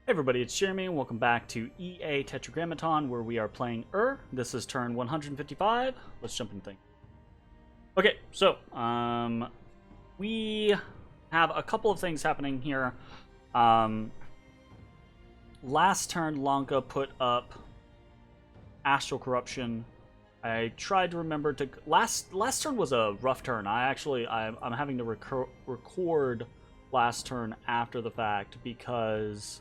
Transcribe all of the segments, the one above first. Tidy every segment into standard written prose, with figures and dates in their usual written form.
Hey everybody, it's Jeremy, and welcome back to EA Tetragrammaton, where we are playing This is turn 155. Let's jump in thing. Okay, so, we have a couple of things happening here. Last turn, Lanka put up Astral Corruption. I tried to remember to... Last turn was a rough turn. I'm having to record last turn after the fact because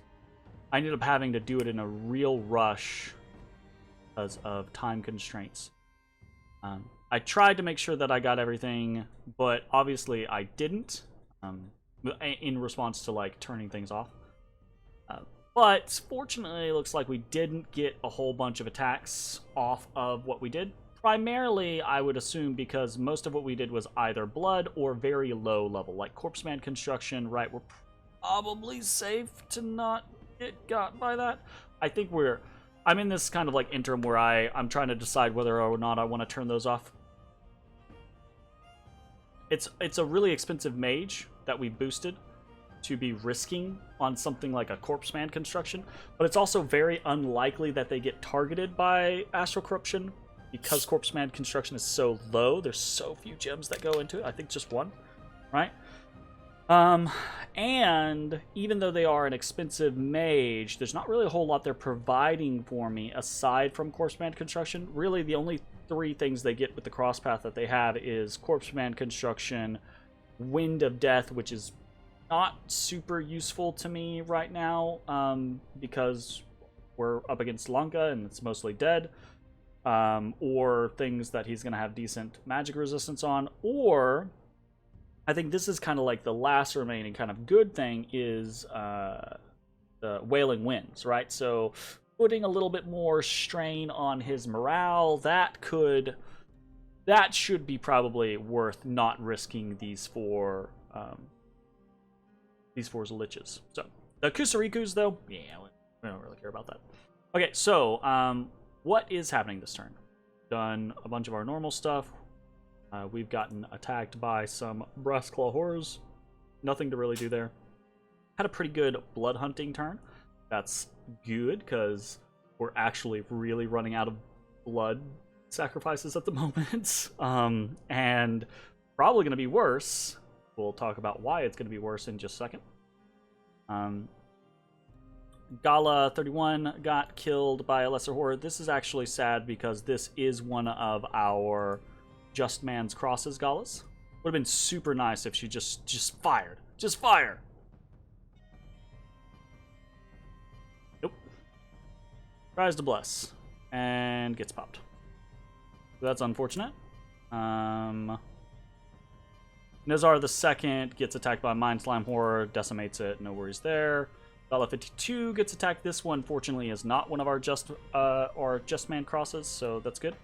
I ended up having to do it in a real rush because of time constraints. I tried to make sure that I got everything, but obviously I didn't, in response to, like, turning things off. But fortunately, it looks like we didn't get a whole bunch of attacks off of what we did. Primarily, I would assume because most of what we did was either blood or very low level, like Corpse Man Construction, right? We're probably safe to not get got by that. I think I'm in this kind of like interim where I'm trying to decide whether or not I want to turn those off. It's a really expensive mage that we boosted to be risking on something like a Corpse Man Construction, but it's also very unlikely that they get targeted by Astral Corruption because Corpse Man Construction is so low. There's so few gems that go into it. I think just one, right? And even though they are an expensive mage, there's not really a whole lot they're providing for me aside from Corpse Man Construction. Really, the only three things they get with the cross path that they have is Corpse Man Construction, Wind of Death, which is not super useful to me right now, because we're up against Lanka and it's mostly dead, or things that he's going to have decent magic resistance on, or I think this is kind of like the last remaining kind of good thing is the Wailing Winds, right? So putting a little bit more strain on his morale, that should be probably worth not risking these four liches. So the Kusarikus, though, yeah, we don't really care about that. Okay, so what is happening this turn? Done a bunch of our normal stuff. We've gotten attacked by some Brass Claw Horrors. Nothing to really do there. Had a pretty good blood hunting turn. That's good, because we're actually really running out of blood sacrifices at the moment. And probably going to be worse. We'll talk about why it's going to be worse in just a second. Gala 31 got killed by a Lesser Horror. This is actually sad because this is one of our Just Man's Crosses Galas. Would have been super nice if she just fired. Just fire! Nope. Tries to bless. And gets popped. So that's unfortunate. Nazar the Second gets attacked by Mind Slime Horror, decimates it, no worries there. Gala 52 gets attacked. This one, fortunately, is not one of our Just Man Crosses, so that's good.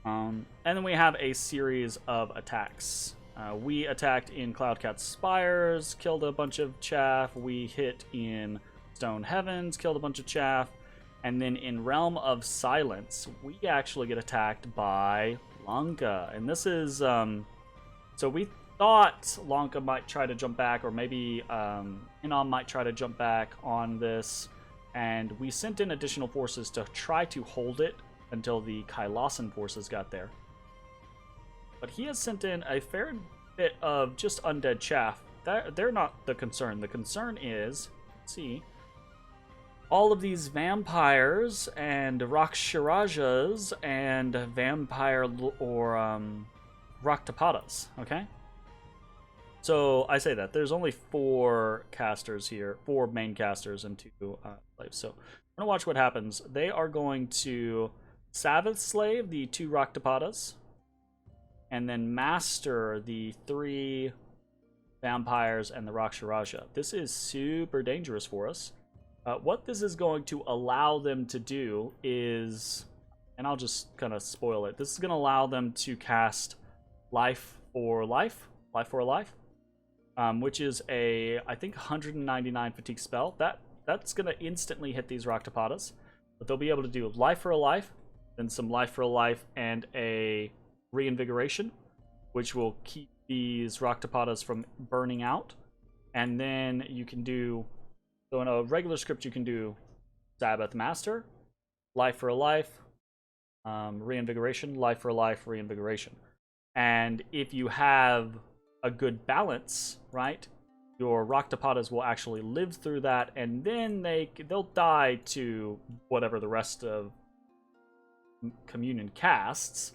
And then we have a series of attacks. We attacked in Cloudcat Spires, killed a bunch of chaff. We hit in Stone Heavens, killed a bunch of chaff. And then in Realm of Silence, we actually get attacked by Lanka. And this is... so we thought Lanka might try to jump back, or maybe Inom might try to jump back on this. And we sent in additional forces to try to hold it until the Kailasan forces got there. But he has sent in a fair bit of just undead chaff. They're not the concern. The concern is, let's see, all of these vampires and Raksharajas and vampire or Raktapatas, okay? So I say that there's only 4 casters here, 4 main casters and 2 slaves. So we're gonna watch what happens. They are going to Sabbath Slave the 2 Raktapatas, and then Master the 3 vampires and the Raksharaja. This is super dangerous for us. What this is going to allow them to do is, and I'll just kind of spoil it, this is going to allow them to cast Life for Life, which is a, I think, 199 fatigue spell. That's going to instantly hit these Raktapatas, but they'll be able to do Life for a Life, then some Life for a Life, and a Reinvigoration, which will keep these Raktapatas from burning out. And then you can do So in a regular script, you can do Sabbath Master, life for a life, reinvigoration, life for a life, reinvigoration. And if you have a good balance, right, your Raktapatas will actually live through that, and then they'll die to whatever the rest of Communion casts,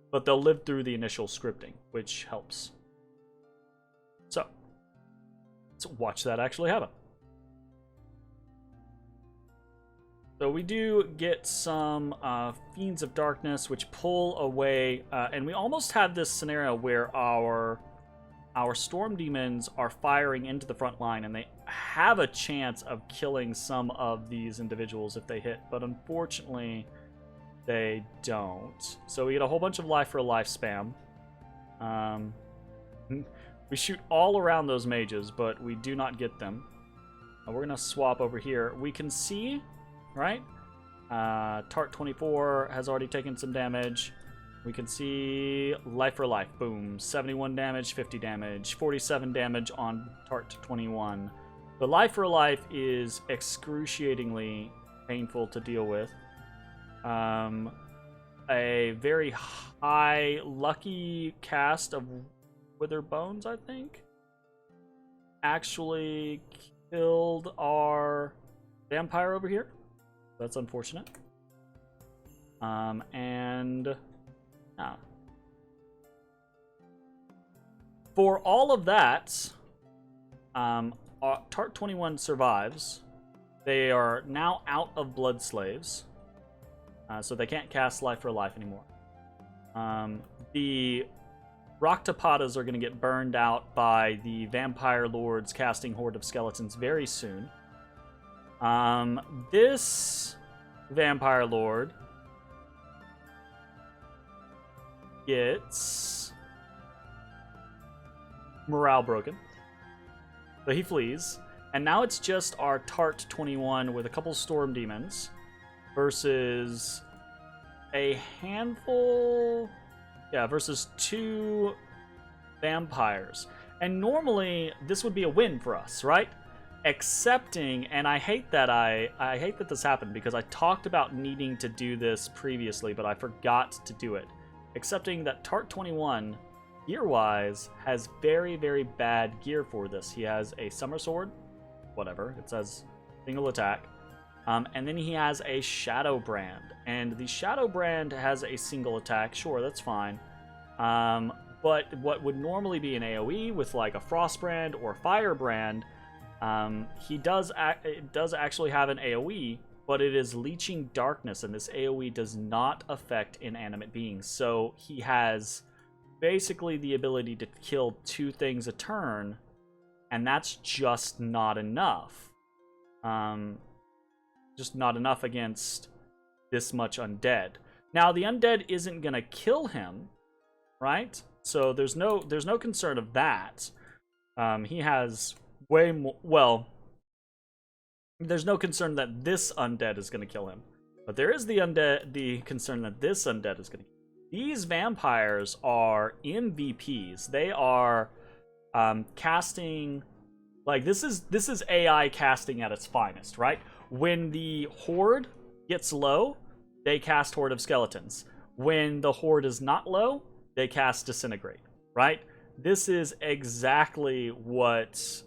but they'll live through the initial scripting, which helps. So let's watch that actually happen. So we do get some Fiends of Darkness, which pull away, and we almost have this scenario where our Storm Demons are firing into the front line, and they have a chance of killing some of these individuals if they hit, but unfortunately, they don't. So we get a whole bunch of life for a life spam. We shoot all around those mages, but we do not get them. We're going to swap over here. We can see, right? Tart 24 has already taken some damage. We can see life for life. Boom. 71 damage, 50 damage, 47 damage on Tart 21. The life for life is excruciatingly painful to deal with. A very high lucky cast of Wither Bones, I think, actually killed our vampire over here. That's unfortunate. For all of that, Tart 21 survives. They are now out of Blood Slaves. So they can't cast Life for Life anymore. The Raktapatas are going to get burned out by the Vampire Lords casting Horde of Skeletons very soon. This Vampire Lord gets morale broken. So he flees. And now it's just our Tart 21 with a couple Storm Demons versus a handful... Yeah, versus 2 vampires. And normally, this would be a win for us, right? Excepting, and I hate that I hate that this happened because I talked about needing to do this previously, but I forgot to do it. Excepting that Tart 21, gear-wise, has very, very bad gear for this. He has a Summer Sword, whatever, it says single attack. And then he has a Shadow Brand. And the Shadow Brand has a single attack. Sure, that's fine. But what would normally be an AoE with like a Frost Brand or Fire Brand, it does actually have an AoE, but it is Leeching Darkness, and this AoE does not affect inanimate beings. So he has basically the ability to kill 2 things a turn, and that's just not enough. Just not enough against this much undead. Now the undead isn't gonna kill him, right? So there's no concern of that. He has way more. Well, there's no concern that this undead is gonna kill him, but there is the concern that this undead is gonna. These vampires are MVPs. They are casting. Like this is AI casting at its finest, right? When the Horde gets low, they cast Horde of Skeletons. When the Horde is not low, they cast Disintegrate, right? This is exactly what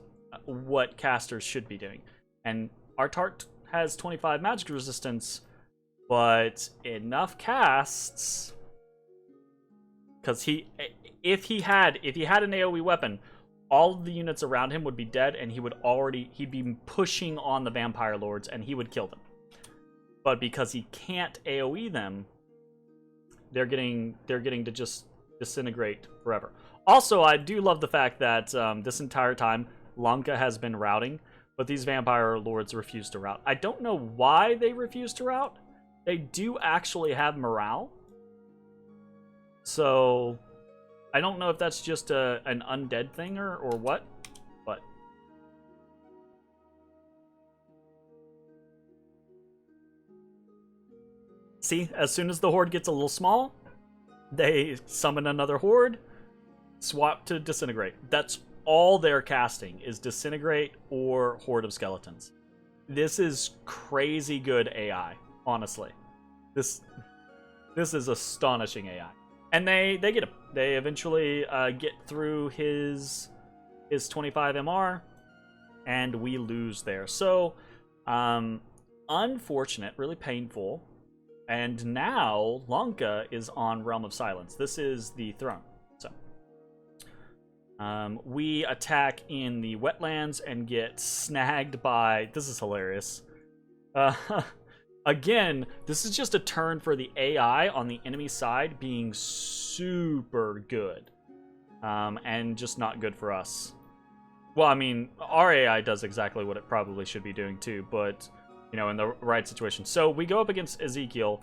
casters should be doing. And our Tart has 25 magic resistance, but enough casts, because if he had an AoE weapon, all of the units around him would be dead, and he'd be pushing on the Vampire Lords, and he would kill them. But because he can't AoE them, they're getting to just disintegrate forever. Also, I do love the fact that this entire time, Lanka has been routing, but these Vampire Lords refuse to rout. I don't know why they refuse to rout. They do actually have morale. So I don't know if that's just an undead thing or what, but... See, as soon as the Horde gets a little small, they summon another Horde, swap to Disintegrate. That's all they're casting, is Disintegrate or Horde of Skeletons. this is crazy good AI, honestly. This is astonishing AI. And they get him. They eventually get through his 25 MR, and we lose there. So, unfortunate, really painful. And now Lanka is on Realm of Silence. This is the throne. So, we attack in the wetlands and get snagged by. This is hilarious. Again, this is just a turn for the AI on the enemy side being super good, and just not good for us. Well, I mean, our AI does exactly what it probably should be doing too, but, you know, in the right situation. So we go up against Ezekiel.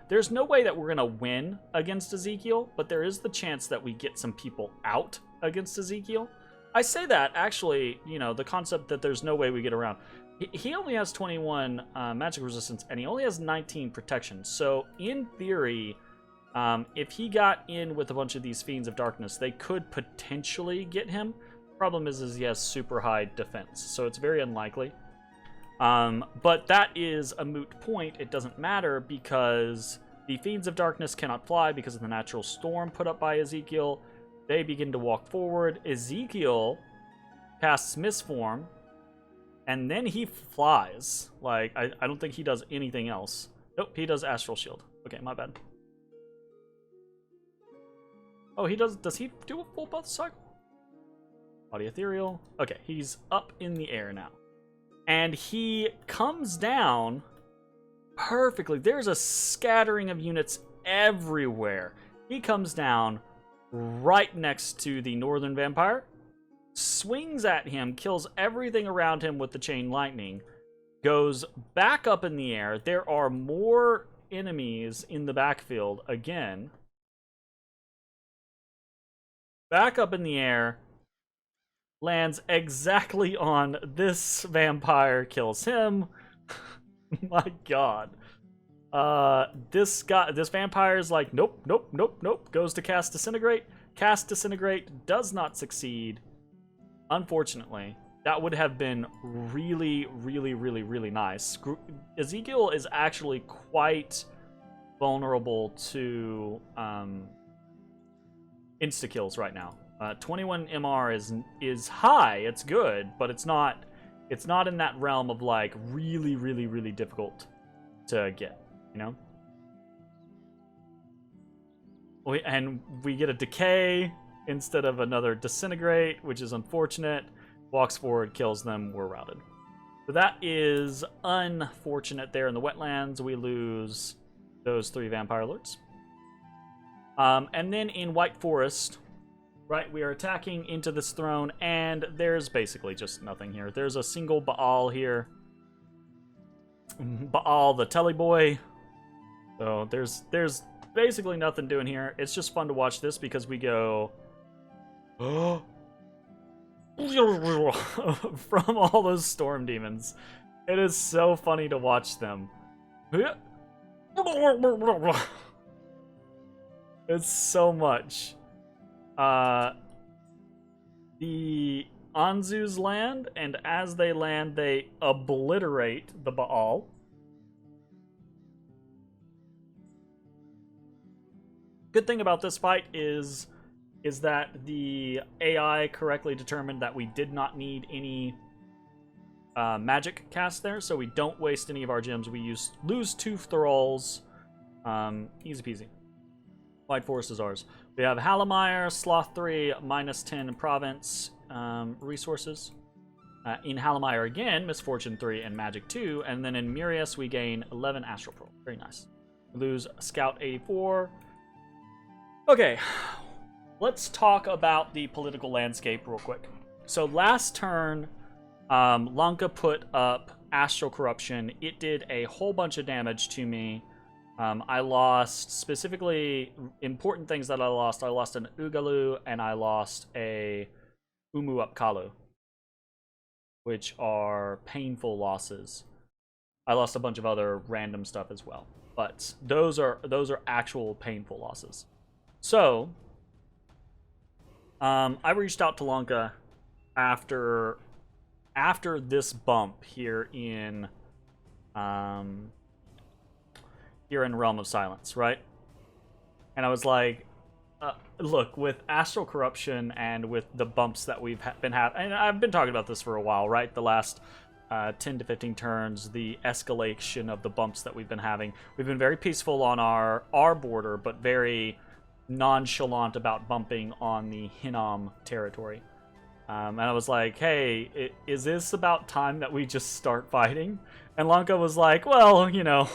There's no way that we're going to win against Ezekiel, but there is the chance that we get some people out against Ezekiel. I say that, actually, you know, the concept that there's no way we get around. He only has 21 magic resistance, and he only has 19 protection. So, in theory, if he got in with a bunch of these Fiends of Darkness, they could potentially get him. Problem is he has super high defense, so it's very unlikely. But that is a moot point. It doesn't matter because the Fiends of Darkness cannot fly because of the natural storm put up by Ezekiel. They begin to walk forward. Ezekiel casts Mistform, and then he flies. Like, I don't think he does anything else. Nope, he does Astral Shield. Okay, my bad. Oh, he does. Does he do a full buff cycle? Body Ethereal. Okay, he's up in the air now. And he comes down perfectly. There's a scattering of units everywhere. He comes down right next to the Northern Vampire, swings at him, kills everything around him with the Chain Lightning, goes back up in the air. There are more enemies in the backfield again. Back up in the air, lands exactly on this vampire, kills him. My god. This vampire is like, nope, nope, nope, nope. Goes to cast Disintegrate. Cast Disintegrate does not succeed. Unfortunately, that would have been really, really, really, really nice. Ezekiel is actually quite vulnerable to insta-kills right now. 21 MR is high, it's good, but it's not in that realm of like really, really, really difficult to get, you know? And we get a decay instead of another disintegrate, which is unfortunate. Walks forward, kills them, we're routed. So that is unfortunate there in the wetlands. We lose those 3 vampire lords. And then in White Forest, right, we are attacking into this throne, and there's basically just nothing here. There's a single Baal here. Baal the Telly Boy. So there's basically nothing doing here. It's just fun to watch this because we go from all those storm demons. It is so funny to watch them. It's so much. The Anzus land, and as they land, they obliterate the Baal. Good thing about this fight is that the AI correctly determined that we did not need any magic cast there, so we don't waste any of our gems. We lose 2 thralls. Easy peasy. White Forest is ours. We have Halamire, Sloth 3, -10 province resources. In Halamire again, Misfortune 3 and Magic 2. And then in Murias, we gain 11 Astral Pearl. Very nice. We lose Scout 84. Okay, let's talk about the political landscape real quick. So last turn, Lanka put up Astral Corruption. It did a whole bunch of damage to me. I lost, specifically, important things that I lost. I lost an Ugalu, and I lost a Umu Upkalu, which are painful losses. I lost a bunch of other random stuff as well, but those are actual painful losses. So, I reached out to Lanka after after this bump here in Realm of Silence, right? And I was like, look, with Astral Corruption and with the bumps that we've been having, and I've been talking about this for a while, right? The last 10 to 15 turns, the escalation of the bumps that we've been having. We've been very peaceful on our border, but very nonchalant about bumping on the Hinnom territory. And I was like, hey, is this about time that we just start fighting? And Lanka was like, well, you know,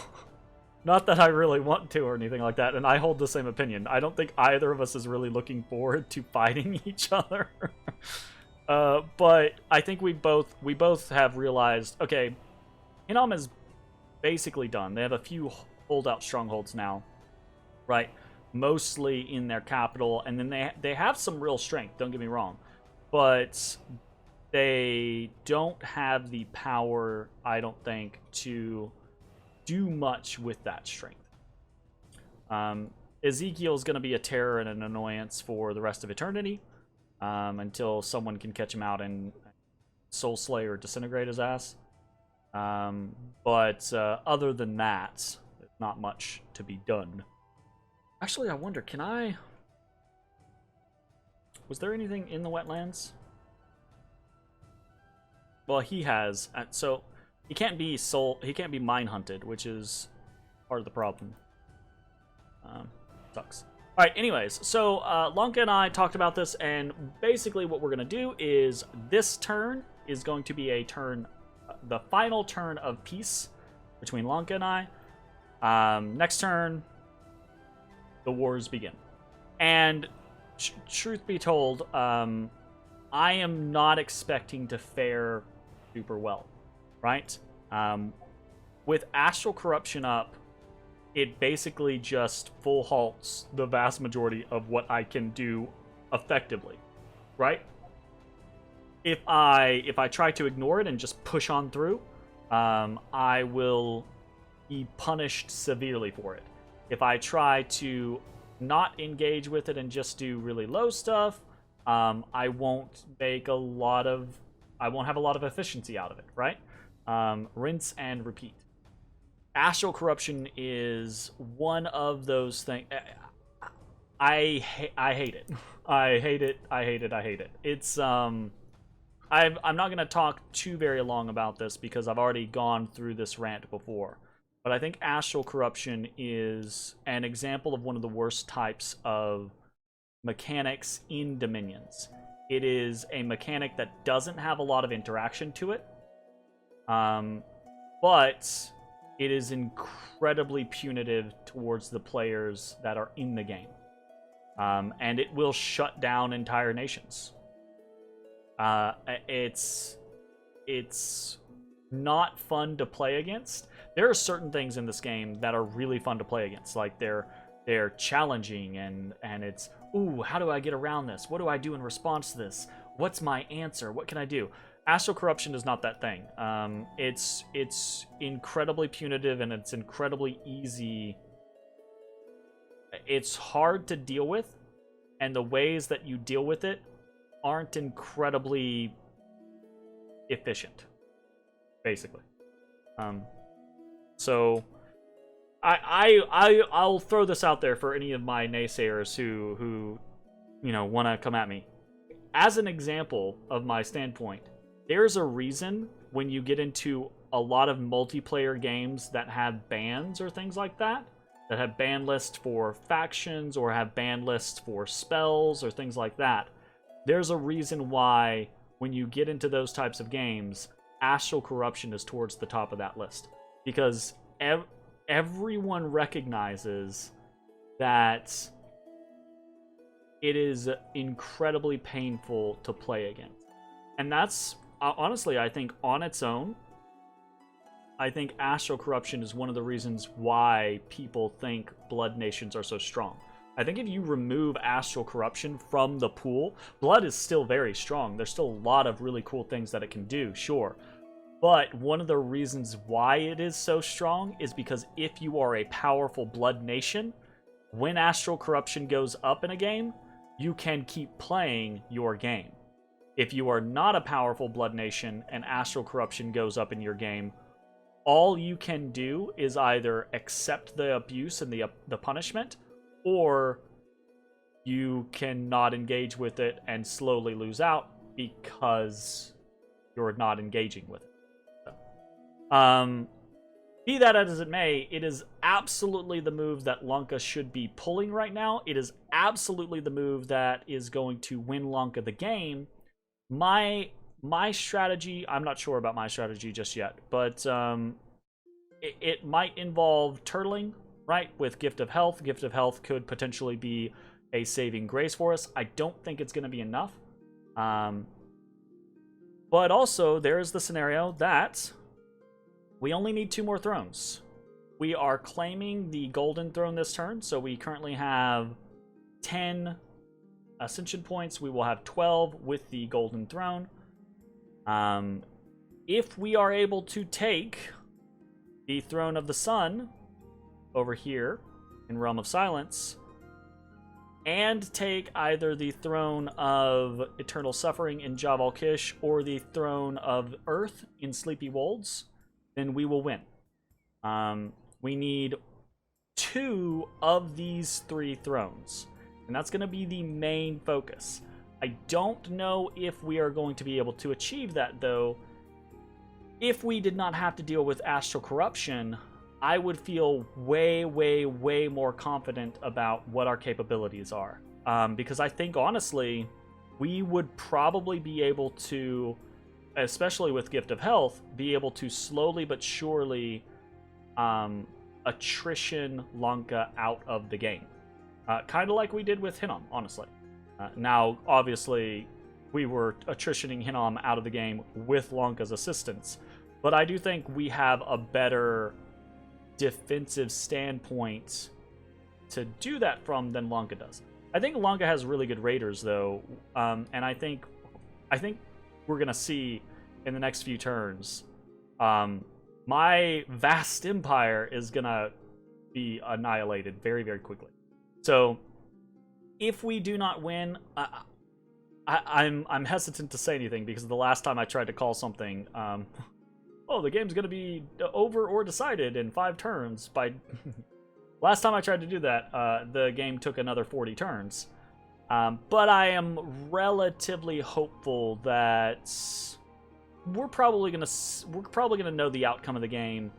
not that I really want to or anything like that. And I hold the same opinion. I don't think either of us is really looking forward to fighting each other. But I think we both have realized, okay, Hinnom is basically done. They have a few holdout strongholds now, right? Mostly in their capital, and then they have some real strength, don't get me wrong. But they don't have the power, I don't think, to do much with that strength. Ezekiel's going to be a terror and an annoyance for the rest of eternity, until someone can catch him out and Soul Slayer disintegrate his ass. But other than that, not much to be done. Actually, I wonder, can I... Was there anything in the wetlands? Well, he has. So he can't be mine hunted, which is part of the problem. Sucks. All right. Anyways, so Lanka and I talked about this, and basically what we're gonna do is this turn is going to be a turn, the final turn of peace between Lanka and I. Next turn, the wars begin, and truth be told, I am not expecting to fare super well, right? With Astral Corruption up, it basically just full halts the vast majority of what I can do effectively, right? If I try to ignore it and just push on through, I will be punished severely for it. If I try to not engage with it and just do really low stuff, I won't have a lot of efficiency out of it, right? Rinse and repeat. Astral Corruption is one of those things. I hate it. I hate it. It's I'm not going to talk too very long about this because I've already gone through this rant before. But I think Astral Corruption is an example of one of the worst types of mechanics in Dominions. It is a mechanic that doesn't have a lot of interaction to it, but it is incredibly punitive towards the players that are in the game. And it will shut down entire nations. It's not fun to play against. There are certain things in this game that are really fun to play against, like they're challenging and it's, ooh, how do I get around this? What do I do in response to this? What's my answer? What can I do? Astral Corruption is not that thing. It's incredibly punitive and it's incredibly easy. It's hard to deal with, and the ways that you deal with it aren't incredibly efficient, basically. So I'll throw this out there for any of my naysayers who you know want to come at me. As an example of my standpoint, there's a reason when you get into a lot of multiplayer games that have bans or things like that have ban lists for factions or have ban lists for spells or things like that. There's a reason why when you get into those types of games, Astral Corruption is towards the top of that list. Because everyone recognizes that it is incredibly painful to play against. And that's, honestly, I think on its own, I think Astral Corruption is one of the reasons why people think Blood Nations are so strong. I think if you remove Astral Corruption from the pool, Blood is still very strong. There's still a lot of really cool things that it can do, sure. But one of the reasons why it is so strong is because if you are a powerful Blood Nation, when Astral Corruption goes up in a game, you can keep playing your game. If you are not a powerful Blood Nation and Astral Corruption goes up in your game, all you can do is either accept the abuse and the punishment, or you cannot engage with it and slowly lose out because you're not engaging with it. So, be that as it may, it is absolutely the move that Lanka should be pulling right now. It is absolutely the move that is going to win Lanka the game. My strategy, I'm not sure about my strategy just yet, but it might involve turtling, right, with Gift of Health. Gift of Health could potentially be a saving grace for us. I don't think it's going to be enough. But also, there is the scenario that we only need 2 more thrones. We are claiming the golden throne this turn, so we currently have 10 ascension points. We will have 12 with the golden throne. If we are able to take the throne of the sun over here in Realm of Silence, and take either the throne of Eternal Suffering in Jabal Kish or the throne of Earth in Sleepy Wolds, then we will win. We need 2 of these 3 thrones, and that's going to be the main focus. I don't know if we are going to be able to achieve that, though. If we did not have to deal with Astral Corruption, I would feel way, way, way more confident about what our capabilities are. Because I think, honestly, we would probably be able to, especially with Gift of Health, be able to slowly but surely attrition Lanka out of the game. Kind of like we did with Hinnom, honestly. Now, obviously, we were attritioning Hinnom out of the game with Lanka's assistance. But I do think we have a better defensive standpoint to do that from than Lanka does. I think Lanka has really good raiders, though, and I think we're gonna see in the next few turns, my vast empire is gonna be annihilated very, very quickly. So, if we do not win, I'm hesitant to say anything because the last time I tried to call something, oh, the game's going to be over or decided in 5 turns. By last time I tried to do that, the game took another 40 turns. But I am relatively hopeful that we're probably gonna know the outcome of the game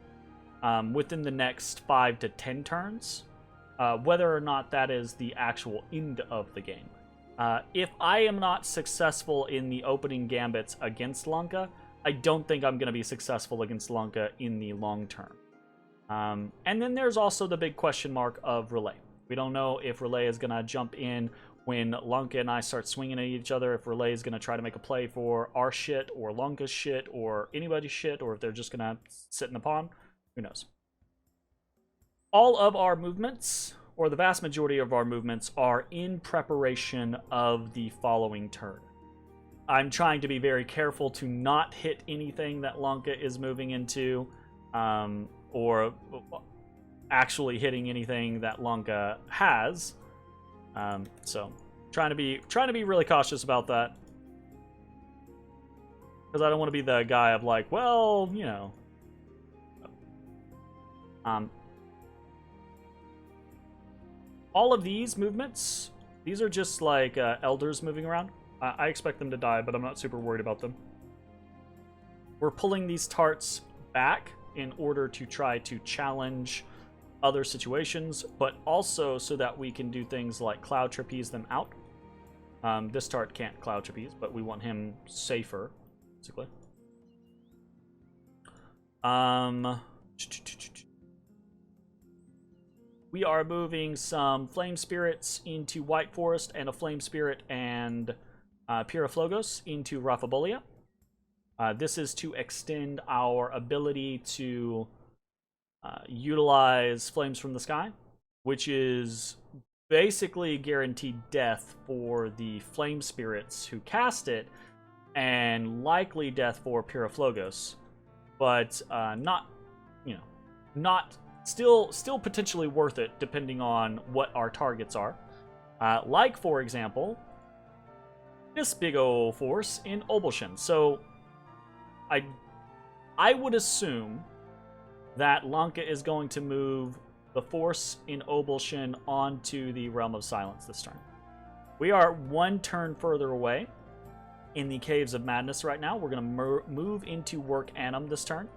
within the next 5 to 10 turns, whether or not that is the actual end of the game. If I am not successful in the opening gambits against Lanka, I don't think I'm going to be successful against Lanka in the long term. And then there's also the big question mark of Relay. We don't know if Relay is going to jump in when Lanka and I start swinging at each other, if Relay is going to try to make a play for our shit or Lanka's shit or anybody's shit, or if they're just going to sit in the pawn. Who knows? All of our movements, or the vast majority of our movements, are in preparation of the following turn. I'm trying to be very careful to not hit anything that Lanka is moving into, or actually hitting anything that Lanka has. So trying to be really cautious about that, because I don't want to be the guy of like, well, you know. All of these movements, these are just like elders moving around. I expect them to die, but I'm not super worried about them. We're pulling these tarts back in order to try to challenge other situations, but also so that we can do things like cloud trapeze them out. This tart can't cloud trapeze, but we want him safer, basically. We are moving some Flame Spirits into White Forest and a Flame Spirit and Pyroflogos into Raphabolia. This is to extend our ability to utilize Flames from the Sky, which is basically guaranteed death for the Flame Spirits who cast it, and likely death for Pyroflogos, but not, you know, not still potentially worth it depending on what our targets are. Like, for example, this big ol' force in Obelshin. So I would assume that Lanka is going to move the force in Obelshin onto the Realm of Silence this turn. We are one turn further away in the Caves of Madness right now. We're going to move into Work Annam this turn.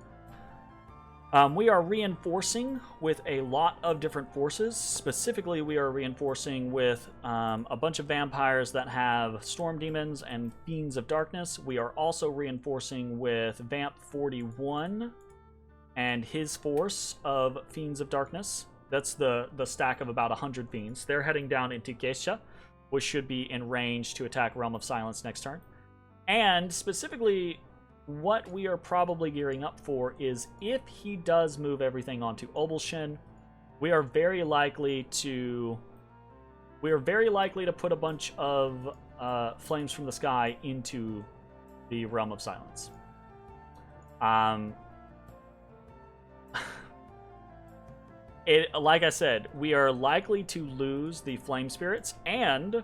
We are reinforcing with a lot of different forces. Specifically, we are reinforcing with a bunch of vampires that have Storm Demons and Fiends of Darkness. We are also reinforcing with Vamp 41 and his force of Fiends of Darkness. That's the stack of about 100 Fiends. They're heading down into Geisha, which should be in range to attack Realm of Silence next turn. And specifically, what we are probably gearing up for is if he does move everything onto Obelshin, we are very likely to put a bunch of Flames from the Sky into the Realm of Silence. Like I said, we are likely to lose the Flame Spirits, and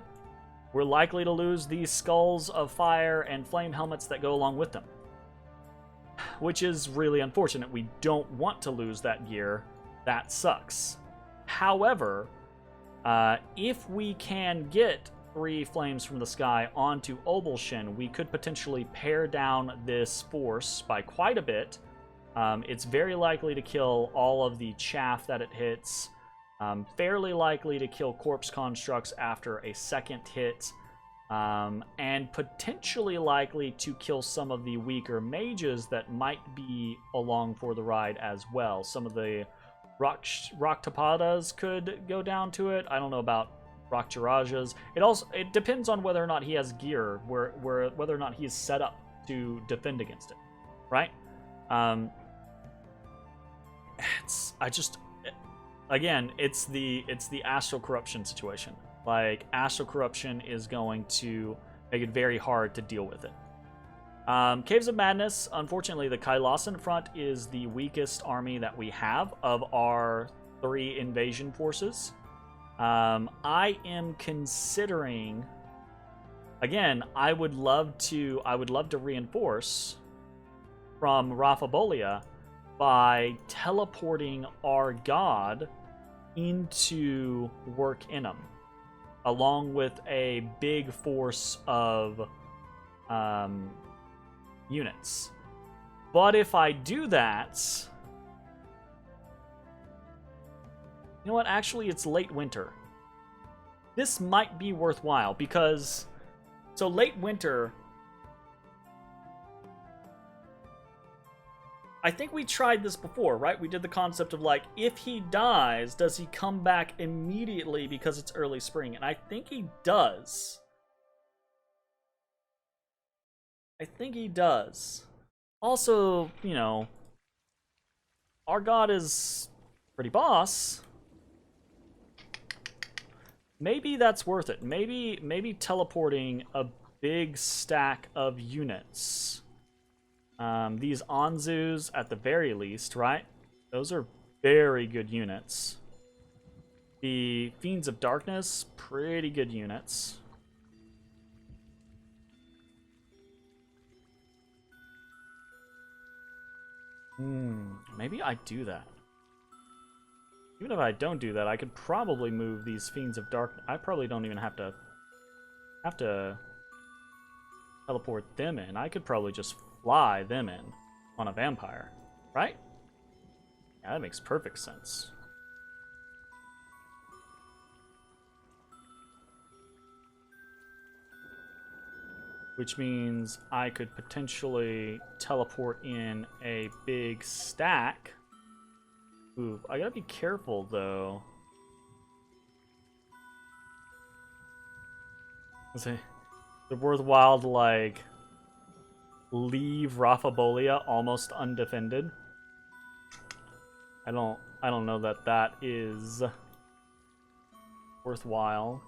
we're likely to lose these Skulls of Fire and Flame Helmets that go along with them, which is really unfortunate. We don't want to lose that gear. That sucks. However, if we can get 3 Flames from the Sky onto Obelshin, we could potentially pare down this force by quite a bit. It's very likely to kill all of the chaff that it hits. Fairly likely to kill corpse constructs after a second hit. And potentially likely to kill some of the weaker mages that might be along for the ride as well. Some of the rock tapadas could go down to it. I don't know about rock chirajas. It depends on whether or not he has gear, whether or not he is set up to defend against it, right? It's the Astral Corruption situation. Like, Astral Corruption is going to make it very hard to deal with it. Caves of Madness, unfortunately, the Kailasan front is the weakest army that we have of our 3 invasion forces. I am considering, again, I would love to reinforce from Raphabolia by teleporting our god into Work Innum, along with a big force of units. But if I do that, you know what? Actually, it's late winter. This might be worthwhile because, so late winter, I think we tried this before, right? We did the concept of, like, if he dies, does he come back immediately because it's early spring? And I think he does. Also, you know, our god is pretty boss. Maybe that's worth it. Maybe teleporting a big stack of units. These Anzus, at the very least, right? Those are very good units. The Fiends of Darkness, pretty good units. Maybe I do that. Even if I don't do that, I could probably move these Fiends of Darkness. I probably don't even have to teleport them in. I could probably just fly them in on a vampire, right? Yeah, that makes perfect sense. Which means I could potentially teleport in a big stack. Ooh, I gotta be careful though. Is it worthwhile to, like, leave Raphabolia almost undefended? I don't know that that is worthwhile.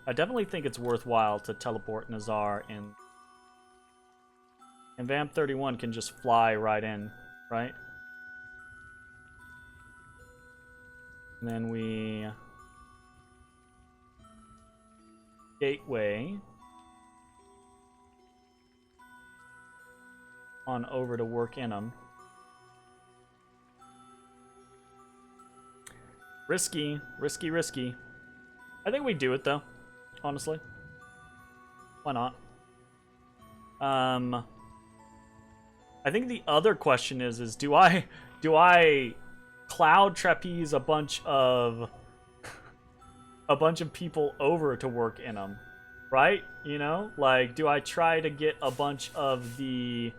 I definitely think it's worthwhile to teleport Nazar in. And Vamp 31 can just fly right in, right? And then we gateway on over to work in them. Risky, risky, risky. I think we do it though, honestly. Why not? I think the other question is do I cloud trapeze a bunch of people over to work in them, right? You know, like, do I try to get a bunch of the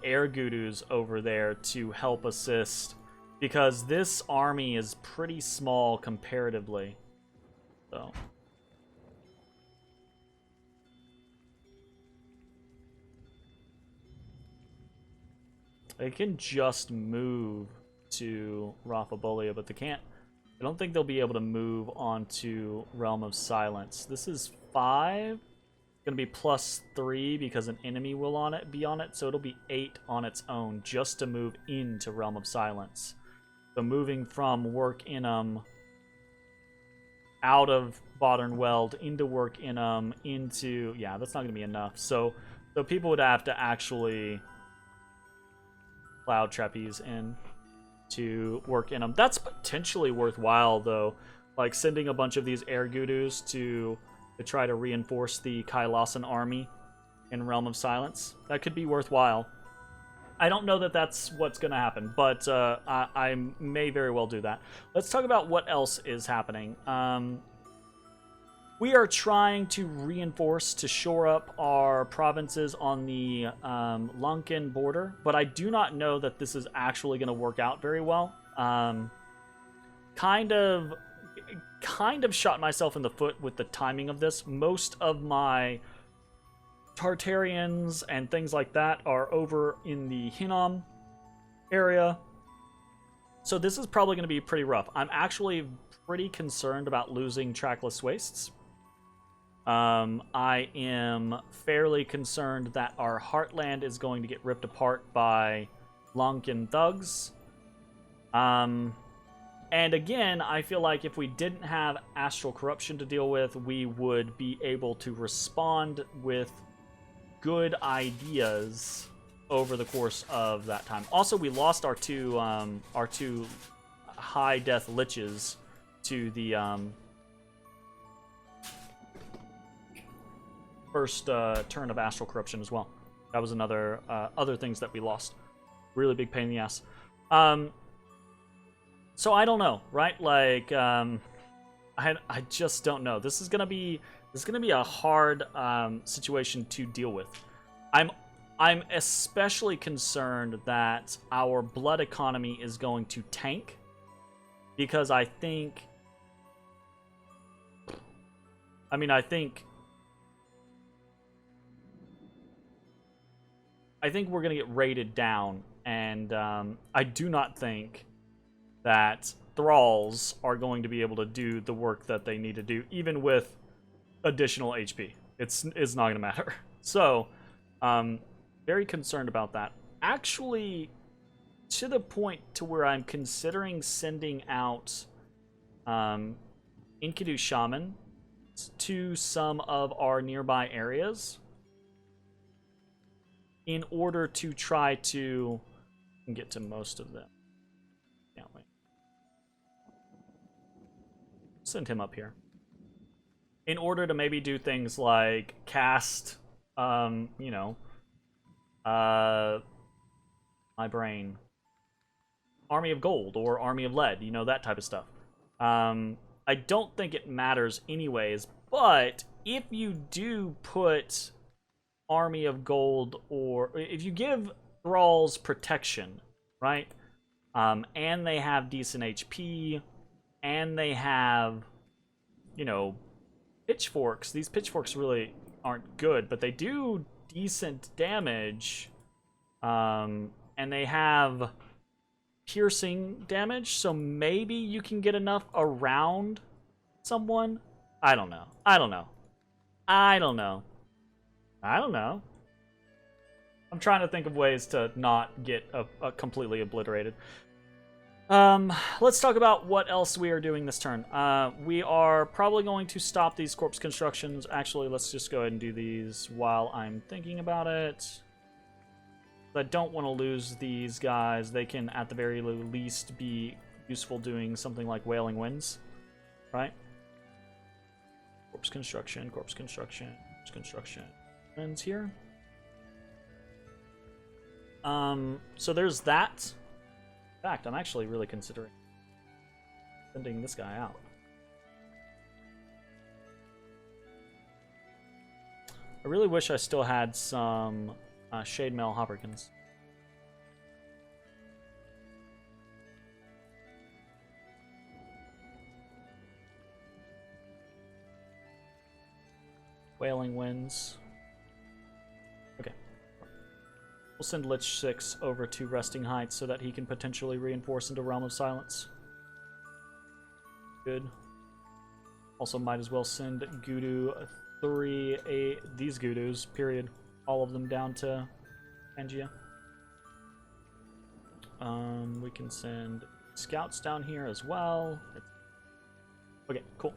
air gurus over there to help assist? Because this army is pretty small comparatively. So they can just move to Raphabolia, but they can't. I don't think they'll be able to move onto Realm of Silence. This is 5. It's gonna be +3 because an enemy will be on it, so it'll be 8 on its own just to move into Realm of Silence. So moving from Work Inum out of Modern Weld into Work Inum into, yeah, that's not gonna be enough. So people would have to actually cloud trapeze in to work in them. That's potentially worthwhile though, like sending a bunch of these air gurus to try to reinforce the Kailasan army in Realm of Silence. That could be worthwhile. I don't know that that's what's going to happen, but I may very well do that. Let's talk about what else is happening. We are trying to reinforce, to shore up our provinces on the Lunken border, but I do not know that this is actually going to work out very well. Kind of shot myself in the foot with the timing of this. Most of my Tartarians and things like that are over in the Hinnom area, so this is probably going to be pretty rough. I'm actually pretty concerned about losing Trackless Wastes. I am fairly concerned that our Heartland is going to get ripped apart by Lunken thugs. And again, I feel like if we didn't have Astral Corruption to deal with, we would be able to respond with good ideas over the course of that time. Also, we lost our two high death liches to the first turn of Astral Corruption as well. That was another other things that we lost. Really big pain in the ass. So I don't know, right? Like I just don't know. This is gonna be a hard situation to deal with. I'm especially concerned that our blood economy is going to tank, because I think we're going to get rated down, and I do not think that Thralls are going to be able to do the work that they need to do, even with additional HP. It's not going to matter. So, very concerned about that. Actually, to the point to where I'm considering sending out Enkidu Shaman to some of our nearby areas in order to try to get to most of them. Can't wait. Send him up here. In order to maybe do things like cast, my brain, Army of Gold or Army of Lead, that type of stuff. I don't think it matters anyways, but if you do put Army of Gold, or if you give Thralls protection, right, and they have decent HP, and they have, pitchforks. These pitchforks really aren't good, but they do decent damage, and they have piercing damage, so maybe you can get enough around someone. I don't know. I'm trying to think of ways to not get completely obliterated. Let's talk about what else we are doing this turn. We are probably going to stop these corpse constructions. Actually, let's just go ahead and do these while I'm thinking about it. I don't want to lose these guys. They can, at the very least, be useful doing something like Wailing Winds, right? Corpse construction, corpse construction, corpse construction. Ends here. So there's that. In fact, I'm actually really considering sending this guy out. I really wish I still had some Shade Mail Hopperkins. Wailing Winds. Okay. We'll send Lich 6 over to Resting Heights so that he can potentially reinforce into Realm of Silence. Good. Also might as well send Gudu 3, these Gudus, period. All of them down to Pangaea. We can send scouts down here as well. Okay, cool.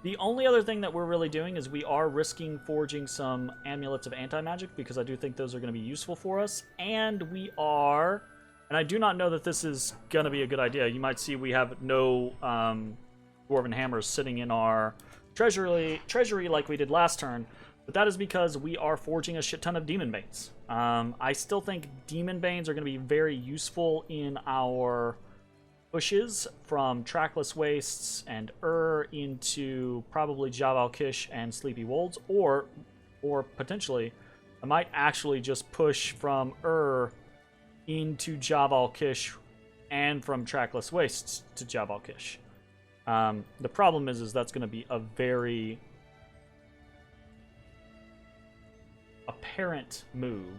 The only other thing that we're really doing is we are risking forging some amulets of anti-magic because I do think those are going to be useful for us. And we are, and I do not know that this is going to be a good idea. You might see we have no Dwarven Hammers sitting in our treasury like we did last turn. But that is because we are forging a shit ton of Demon Banes. I still think Demon Banes are going to be very useful in our pushes from Trackless Wastes and into probably Jabal Kish and Sleepy Wolds, or potentially I might actually just push from into Jabal Kish and from Trackless Wastes to Jabal Kish. The problem is that's going to be a very apparent move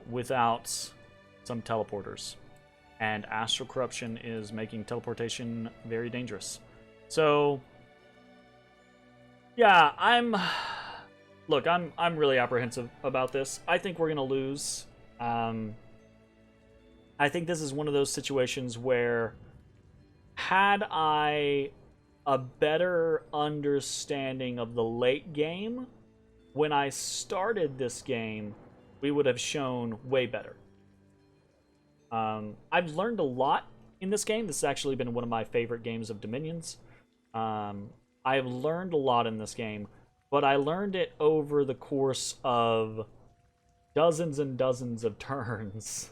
without some teleporters. And Astral Corruption is making teleportation very dangerous. So, yeah, I'm really apprehensive about this. I think we're gonna lose. I think this is one of those situations where, had I a better understanding of the late game, when I started this game, we would have shown way better. I've learned a lot in this game. This has actually been one of my favorite games of Dominions. I've learned a lot in this game, but I learned it over the course of dozens and dozens of turns.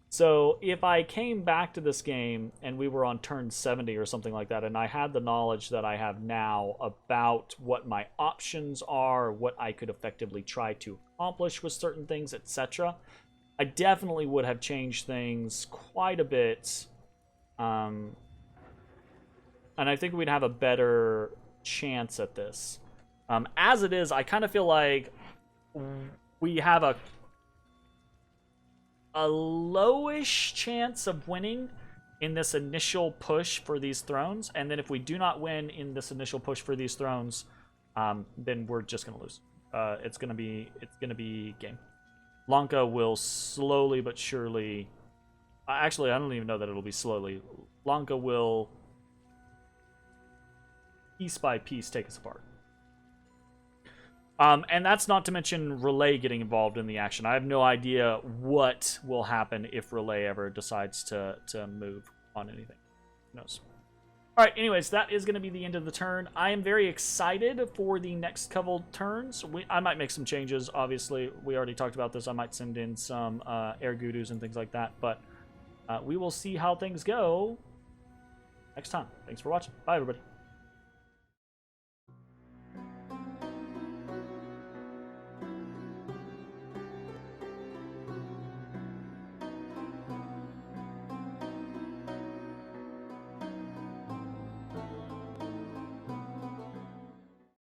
So if I came back to this game and we were on turn 70 or something like that, and I had the knowledge that I have now about what my options are, what I could effectively try to accomplish with certain things, etc., I definitely would have changed things quite a bit. And I think we'd have a better chance at this. As it is, I kind of feel like we have a lowish chance of winning in this initial push for these thrones. And then if we do not win in this initial push for these thrones, then we're just going to lose. It's going to be game. Lanka will slowly but surely... Actually, I don't even know that it'll be slowly. Lanka will, piece by piece, take us apart. And that's not to mention Relay getting involved in the action. I have no idea what will happen if Relay ever decides to move on anything. Who knows? All right, anyways, that is going to be the end of the turn. I am very excited for the next couple turns. I might make some changes, obviously. We already talked about this. I might send in some Air Gudus and things like that. But we will see how things go next time. Thanks for watching. Bye, everybody.